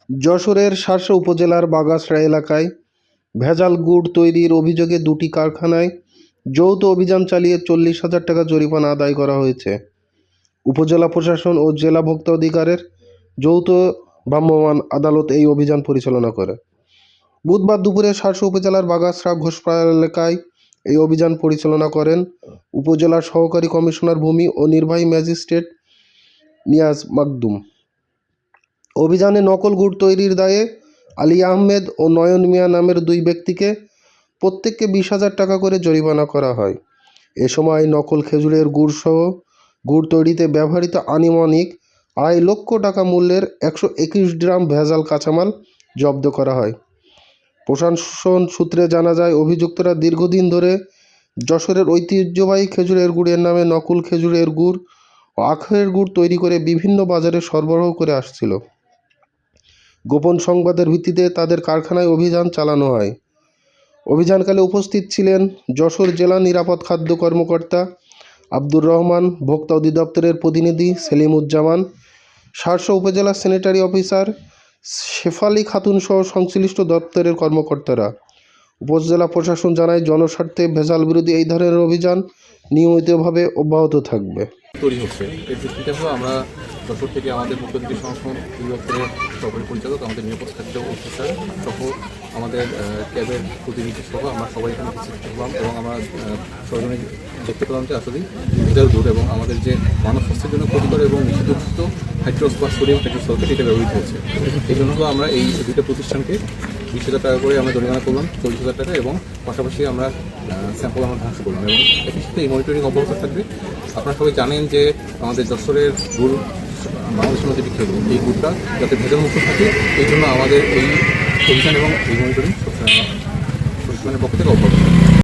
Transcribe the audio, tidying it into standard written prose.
যশোরের শার্শা উপজেলার বাগাসড়া এলাকায় ভেজাল গুড় তৈরির অভিযোগে দুটি কারখানায় যৌথ অভিযান চালিয়ে 40,000 টাকা জরিমানা আদায় করা হয়েছে। উপজেলা প্রশাসন ও জেলা ভোক্তা অধিকারের যৌথ ভ্রাম্যমাণ আদালত এই অভিযান পরিচালনা করে। বুধবার দুপুরে শার্শা উপজেলার বাগাসড়া ঘোষপাড়া এলাকায় এই অভিযান পরিচালনা করেন উপজেলার সহকারী কমিশনার ভূমি ও নির্বাহী ম্যাজিস্ট্রেট নিয়াজ মাকদুম। অভিযানে নকল গুড় তৈরির দায়ে আলী আহমেদ ও নয়ন মিয়া নামের দুই ব্যক্তিকে প্রত্যেককে 20,000 টাকা করে জরিমানা করা হয়। এ সময় নকল খেজুরের গুড় সহ গুড় তৈরিতে ব্যবহৃত আনুমানিক 2.5 লক্ষ টাকা মূল্যের 121 গ্রাম ভেজাল কাঁচামাল জব্দ করা হয়। প্রশাসন সূত্রে জানা যায়, অভিযুক্তরা দীর্ঘদিন ধরে যশোরের ঐতিহ্যবাহী খেজুরের গুড়ের নামে নকল খেজুরের গুড় ও আখের গুড় তৈরি করে বিভিন্ন বাজারে সরবরাহ করে আসছিল। গোপন সংবাদের ভিত্তিতে তাদের কারখানায় অভিযান চালানো হয়। অভিযানকালে উপস্থিত ছিলেন যশোর জেলা নিরাপদ খাদ্য কর্মকর্তা আব্দুর রহমান, ভোক্তা অধিদপ্তরের প্রতিনিধি সেলিমুজ্জামান, শার্শা উপজেলা স্যানিটারি অফিসার শেফালী খাতুন সহ সংশ্লিষ্ট দপ্তরের কর্মকর্তারা। উপজেলা প্রশাসন জানায়, জনস্বার্থে ভেজাল বিরোধী এই ধরনের অভিযান নিয়মিতভাবে অব্যাহত থাকবে। তৈরি হচ্ছে এর ভিত্তিতে হলো আমরা যশোর থেকে আমাদের মুখ্যমন্ত্রী সংস্থান অধিদপ্তরের সহকারী পরিচালক, আমাদের নিরাপদ খাদ্য অফিসার সহ আমাদের ক্যাবের প্রতিনিধি সহ আমরা সবাই এখানে উপস্থিত হলাম এবং আমরা সরজনে দেখতে পেলাম যে আসলে ভেজাল গুড় এবং আমাদের যে মানব স্বাস্থ্যের জন্য ক্ষতিকর এবং নিষিদ্ধযুক্ত হাইড্রক্স বা সোডিয়াম টেট্রাসালফেট এটা ব্যবহৃত হচ্ছে। এই জন্য আমরা এই দুইটা প্রতিষ্ঠানকে 20,000 টাকা করে আমরা জরিমানা করলাম, 40,000 টাকা, এবং পাশাপাশি আমরা স্যাম্পল আমরা ধ্বংস করলাম এবং একই সাথে এই মনিটরিং অব্যাহত থাকবে। আপনারা সবাই জানেন যে আমাদের যশোরের গুড় বাংলাদেশের মধ্যে বিখ্যাত, এই গুড়টা যাতে ভেজাল মুক্ত থাকে এই জন্য আমাদের এই অভিযান এবং এই মনিটরিং প্রশাসনের পক্ষ থেকে অব্যাহত থাকে।